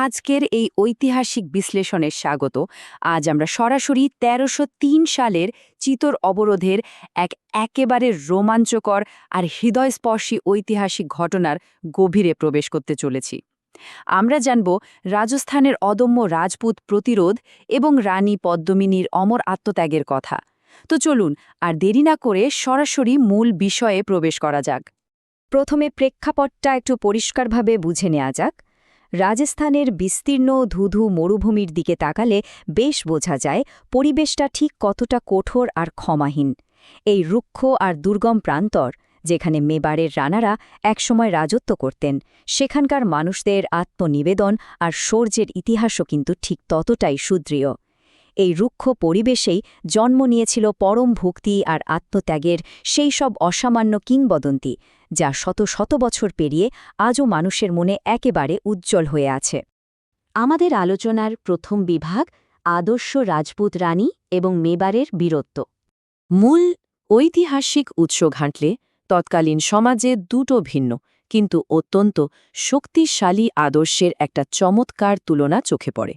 আজকের এই ঐতিহাসিক বিশ্লেষণের স্বাগত। আজ আমরা সরাসরি ১৩০৩ সালের চিতোর অবরোধের একেবারে রোমাঞ্চকর আর হৃদয়স্পর্শী ঐতিহাসিক ঘটনার গভীরে প্রবেশ করতে চলেছি। আমরা জানব রাজস্থানের অদম্য রাজপুত প্রতিরোধ এবং রানী পদ্মিনীর অমর আত্মত্যাগের কথা। তো চলুন আর দেরি না করে সরাসরি মূল বিষয়ে প্রবেশ করা যাক। প্রথমে প্রেক্ষাপটটা একটু পরিষ্কারভাবে বুঝে নেওয়া যাক। রাজস্থানের বিস্তীর্ণ ধুধু মরুভূমির দিকে তাকালে বেশ বোঝা যায় পরিবেশটা ঠিক কতটা কঠোর আর ক্ষমাহীন। এই রুক্ষ আর দুর্গম প্রান্তর, যেখানে মেবারের রানারা একসময় রাজত্ব করতেন, সেখানকার মানুষদের আত্মনিবেদন আর শৌর্যের ইতিহাসও কিন্তু ঠিক ততটাই সুদৃঢ়। এই রুক্ষ পরিবেশেই জন্ম নিয়েছিল পরম ভক্তি আর আত্মত্যাগের সেই সব অসামান্য কিংবদন্তি, যা শত শত বছর পেরিয়ে আজও মানুষের মনে একেবারে উজ্জ্বল হয়ে আছে। আমাদের আলোচনার প্রথম বিভাগ আদর্শ রাজপুত রানী এবং মেবারের বীরত্ব। মূল ঐতিহাসিক উৎস ঘাঁটলে তৎকালীন সমাজে দুটো ভিন্ন কিন্তু অত্যন্ত শক্তিশালী আদর্শের একটা চমৎকার তুলনা চোখে পড়ে।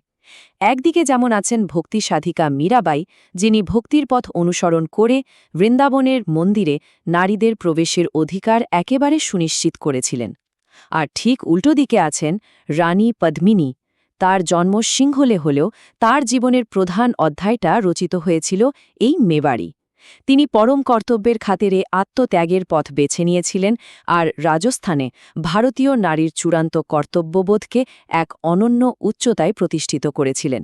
একদিকে যেমন আছেন ভক্তি সাধিকা মীরাবাই, যিনি ভক্তির পথ অনুসরণ করে বৃন্দাবনের মন্দিরে নারীদের প্রবেশের অধিকার একেবারে সুনিশ্চিত করেছিলেন। আর ঠিক উল্টো দিকে আছেন রানী পদ্মিনী। তার জন্ম সিংহলে হলেও তার জীবনের প্রধান অধ্যায়টা রচিত হয়েছিল এই মেবাড়ি। তিনি পরম কর্তব্যের খাতিরে আত্মত্যাগের পথ বেছে নিয়েছিলেন আর রাজস্থানে ভারতীয় নারীর চূড়ান্ত কর্তব্যবোধকে এক অনন্য উচ্চতায় প্রতিষ্ঠিত করেছিলেন।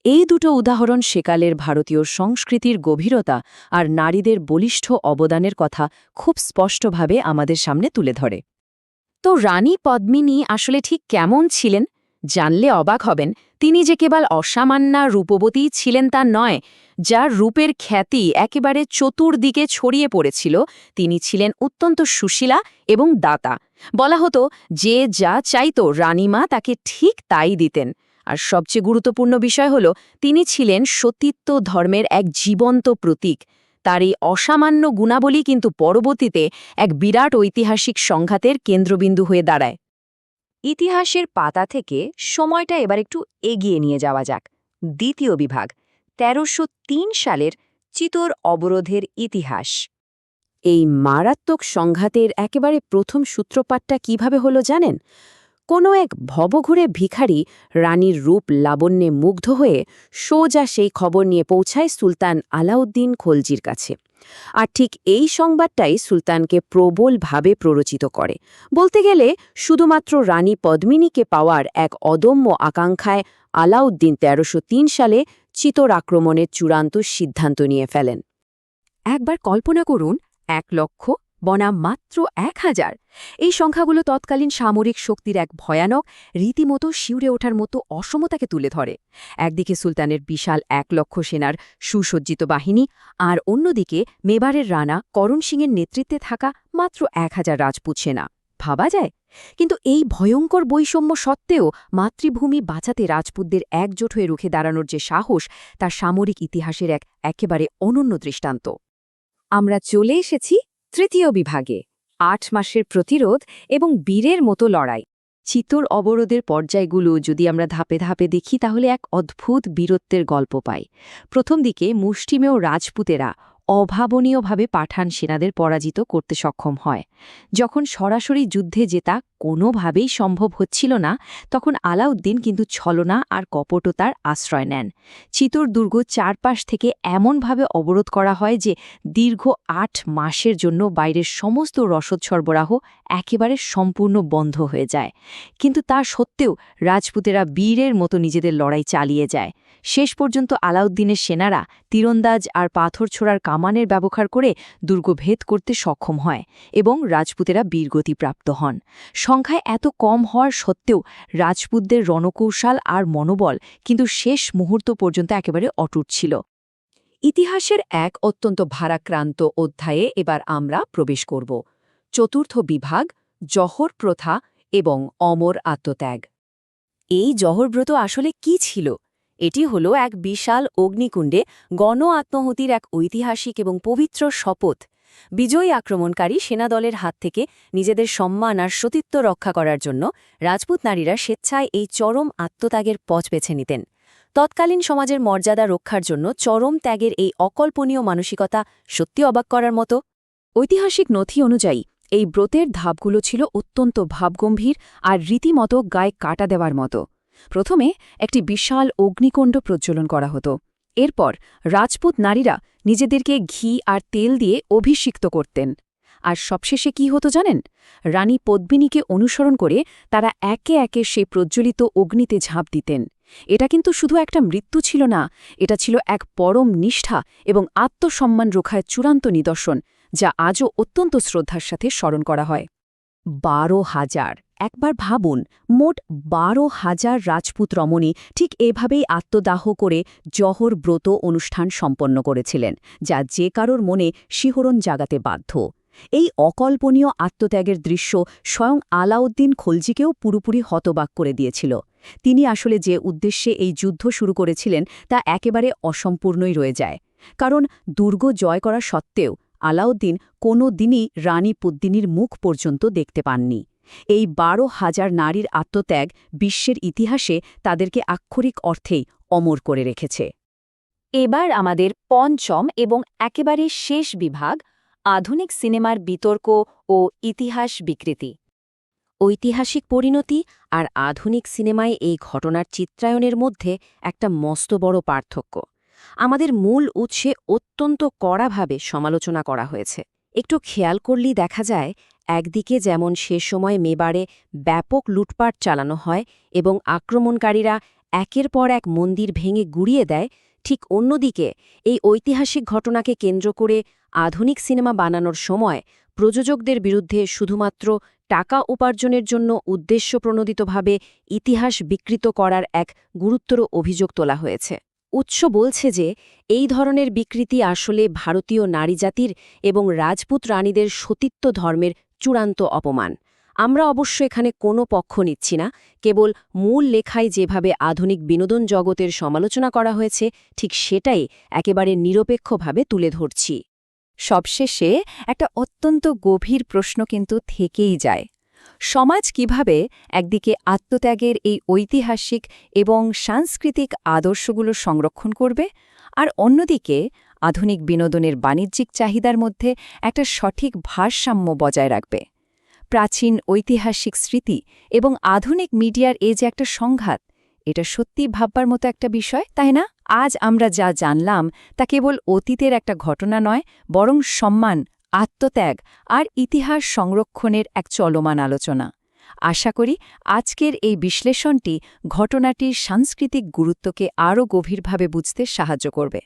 এই দুটো উদাহরণ সেকালের ভারতীয় সংস্কৃতির গভীরতা আর নারীদের বলিষ্ঠ অবদানের কথা খুব স্পষ্টভাবে আমাদের সামনে তুলে ধরে। তো রানী পদ্মিনী আসলে ঠিক কেমন ছিলেন জানলে অবাক হবেন। তিনি যে কেবল অসামান্যা রূপবতী ছিলেন তা নয়, যার রূপের খ্যাতি একেবারে চতুর্দিকে ছড়িয়ে পড়েছিল, তিনি ছিলেন অত্যন্ত সুশীলা এবং দাতা। বলা হতো যে যা চাইত রানীমা তাকে ঠিক তাই দিতেন। আর সবচেয়ে গুরুত্বপূর্ণ বিষয় হল তিনি ছিলেন সতীত্ব ধর্মের এক জীবন্ত প্রতীক। তার এই অসামান্য গুণাবলী কিন্তু পরবর্তীতে এক বিরাট ঐতিহাসিক সংঘাতের কেন্দ্রবিন্দু হয়ে দাঁড়ায়। ইতিহাসের পাতা থেকে সময়টা এবার একটু এগিয়ে নিয়ে যাওয়া যাক। দ্বিতীয় বিভাগ ১৩০৩ সালের চিতোর অবরোধের ইতিহাস। এই মারাত্মক সংঘাতের একেবারে প্রথম সূত্রপাতটা কিভাবে হলো জানেন? কোনো এক ভবঘুরে ভিখারি রানীর রূপ লাবণ্যে মুগ্ধ হয়ে সোজা সেই খবর নিয়ে পৌঁছায় সুলতান আলাউদ্দিন খলজির কাছে। আর ঠিক এই সংবাদটাই সুলতানকে প্রবলভাবে প্ররোচিত করে। বলতে গেলে শুধুমাত্র রানী পদ্মিনীকে পাওয়ার এক অদম্য আকাঙ্ক্ষায় আলাউদ্দিন ১৩০৩ সালে চিতোর আক্রমণের চূড়ান্ত সিদ্ধান্ত নিয়ে ফেলেন। একবার কল্পনা করুন, ১,০০,০০০ বনাম মাত্র ১,০০০। এই সংখ্যাগুলো তৎকালীন সামরিক শক্তির এক ভয়ানক, রীতিমতো শিউরে ওঠার মতো অসমতাকে তুলে ধরে। একদিকে সুলতানের বিশাল ১,০০,০০০ সেনার সুসজ্জিত বাহিনী, আর অন্যদিকে মেবারের রানা করণ সিংয়ের নেতৃত্বে থাকা মাত্র ১,০০০ রাজপুত সেনা। ভাবা যায়? কিন্তু এই ভয়ঙ্কর বৈষম্য সত্ত্বেও মাতৃভূমি বাঁচাতে রাজপুতদের একজোট হয়ে রুখে দাঁড়ানোর যে সাহস, তার সামরিক ইতিহাসের একেবারে অনন্য দৃষ্টান্ত। আমরা চলে এসেছি তৃতীয় বিভাগে ৮ মাসের প্রতিরোধ এবং বীরের মতো লড়াই। চিতোর অবরোধের পর্যায়গুলো যদি আমরা ধাপে ধাপে দেখি তাহলে এক অদ্ভুত বীরত্বের গল্প পাই। প্রথম দিকে মুষ্টিমেয় রাজপুতেরা অভাবনীয়ভাবে পাঠান সেনাদের পরাজিত করতে সক্ষম হয়। যখন সরাসরি যুদ্ধে জেতা কোনোভাবেই সম্ভব হচ্ছিল না, তখন আলাউদ্দিন কিন্তু ছলনা আর কপটতার আশ্রয় নেন। চিতোর দুর্গ চারপাশ থেকে এমনভাবে অবরোধ করা হয় যে দীর্ঘ ৮ মাসের জন্য বাইরের সমস্ত রসদ সরবরাহ একেবারে সম্পূর্ণ বন্ধ হয়ে যায়। কিন্তু তা সত্ত্বেও রাজপুতেরা বীরের মতো নিজেদের লড়াই চালিয়ে যায়। শেষ পর্যন্ত আলাউদ্দিনের সেনারা তীরন্দাজ আর পাথর ছোড়ার কামানের ব্যবহার করে দুর্গ ভেদ করতে সক্ষম হয় এবং রাজপুতেরা বীরগতি প্রাপ্ত হন। সংখ্যায় এত কম হওয়ার সত্ত্বেও রাজপুতদের রণকৌশল আর মনোবল কিন্তু শেষ মুহূর্ত পর্যন্ত একেবারে অটুট ছিল। ইতিহাসের এক অত্যন্ত ভারাক্রান্ত অধ্যায়ে এবার আমরা প্রবেশ করব। চতুর্থ বিভাগ জহর প্রথা এবং অমর আত্মত্যাগ। এই জহরব্রত আসলে কি ছিল? এটি হলো এক বিশাল অগ্নিকুণ্ডে গণ আত্মহতির এক ঐতিহাসিক এবং পবিত্র শপথ। বিজয়ী আক্রমণকারী সেনাদলের হাত থেকে নিজেদের সম্মান আর সতীত্ব রক্ষা করার জন্য রাজপুত নারীরা স্বেচ্ছায় এই চরম আত্মত্যাগের পথ বেছে নিতেন। তৎকালীন সমাজের মর্যাদা রক্ষার জন্য চরম ত্যাগের এই অকল্পনীয় মানসিকতা সত্যি অবাক করার মতো। ঐতিহাসিক নথি অনুযায়ী এই ব্রতের ধাপগুলো ছিল অত্যন্ত ভাবগম্ভীর আর রীতিমতো গায়ে কাটা দেওয়ার মতো। প্রথমে একটি বিশাল অগ্নিকুণ্ড প্রজ্বলন করা হতো। এরপর রাজপুত নারীরা নিজেদেরকে ঘি আর তেল দিয়ে অভিষিক্ত করতেন। আর সবশেষে কি হতো জানেন? রানী পদ্মিনীকে অনুসরণ করে তারা একে একে সেই প্রজ্বলিত অগ্নিতে ঝাঁপ দিতেন। এটা কিন্তু শুধু একটা মৃত্যু ছিল না, এটা ছিল এক পরম নিষ্ঠা এবং আত্মসম্মান রক্ষায় চূড়ান্ত নিদর্শন, যা আজও অত্যন্ত শ্রদ্ধার সাথে স্মরণ করা হয়। 12,000, একবার ভাবুন, মোট 12,000 রাজপুত রমণী ঠিক এভাবেই আত্মদাহ করে জহর ব্রত অনুষ্ঠান সম্পন্ন করেছিলেন, যা যে কারোর মনে শিহরণ জাগাতে বাধ্য। এই অকল্পনীয় আত্মত্যাগের দৃশ্য স্বয়ং আলাউদ্দিন খলজিকেও পুরোপুরি হতবাক করে দিয়েছিল। তিনি আসলে যে উদ্দেশ্যে এই যুদ্ধ শুরু করেছিলেন তা একেবারে অসম্পূর্ণই রয়ে যায়। কারণ দুর্গ জয় করা সত্ত্বেও আলাউদ্দিন কোনো দিনই রানী পদ্মিনীর মুখ পর্যন্ত দেখতে পাননি। এই 12,000 নারীর আত্মত্যাগ বিশ্বের ইতিহাসে তাদেরকে আক্ষরিক অর্থেই অমর করে রেখেছে। এবার আমাদের পঞ্চম এবং একেবারে শেষ বিভাগ, আধুনিক সিনেমার বিতর্ক ও ইতিহাস বিকৃতি। ঐতিহাসিক পরিণতি আর আধুনিক সিনেমায় এই ঘটনার চিত্রায়নের মধ্যে একটা মস্ত বড় পার্থক্য আমাদের মূল উৎসে অত্যন্ত কড়াভাবে সমালোচনা করা হয়েছে। একটু খেয়াল করলেই দেখা যায়, একদিকে যেমন সে সময় মেবারে ব্যাপক লুটপাট চালানো হয় এবং আক্রমণকারীরা একের পর এক মন্দির ভেঙে গুড়িয়ে দেয়, ঠিক অন্যদিকে এই ঐতিহাসিক ঘটনাকে কেন্দ্র করে আধুনিক সিনেমা বানানোর সময় প্রযোজকদের বিরুদ্ধে শুধুমাত্র টাকা উপার্জনের জন্য উদ্দেশ্যপ্রণোদিতভাবে ইতিহাস বিকৃত করার এক গুরুতর অভিযোগ তোলা হয়েছে। উৎস বলছে যে এই ধরনের বিকৃতি আসলে ভারতীয় নারীজাতির এবং রাজপুত রানীদের সতীত্ব ধর্মের চূড়ান্ত অপমান। আমরা অবশ্য এখানে কোনো পক্ষ নিচ্ছি না, কেবল মূল লেখায় যেভাবে আধুনিক বিনোদন জগতের সমালোচনা করা হয়েছে ঠিক সেটাই একেবারে নিরপেক্ষভাবে তুলে ধরছি। সবশেষে একটা অত্যন্ত গভীর প্রশ্ন কিন্তু থেকেই যায়। সমাজ কিভাবে একদিকে আত্মত্যাগের এই ঐতিহাসিক এবং সাংস্কৃতিক আদর্শগুলো সংরক্ষণ করবে, আর অন্যদিকে আধুনিক বিনোদনের বাণিজ্যিক চাহিদার মধ্যে একটা সঠিক ভারসাম্য বজায় রাখবে? প্রাচীন ঐতিহাসিক স্মৃতি এবং আধুনিক মিডিয়ার এই যে একটা সংঘাত, এটা সত্যি ভাববার মতো একটা বিষয়, তাই না? আজ আমরা যা জানলাম তা কেবল অতীতের একটা ঘটনা নয়, বরং সম্মান, আত্মত্যাগ আর ইতিহাস সংরক্ষণের এক চলমান আলোচনা। আশা করি আজকের এই বিশ্লেষণটি ঘটনাটির সাংস্কৃতিক গুরুত্বকে আরও গভীরভাবে বুঝতে সাহায্য করবে।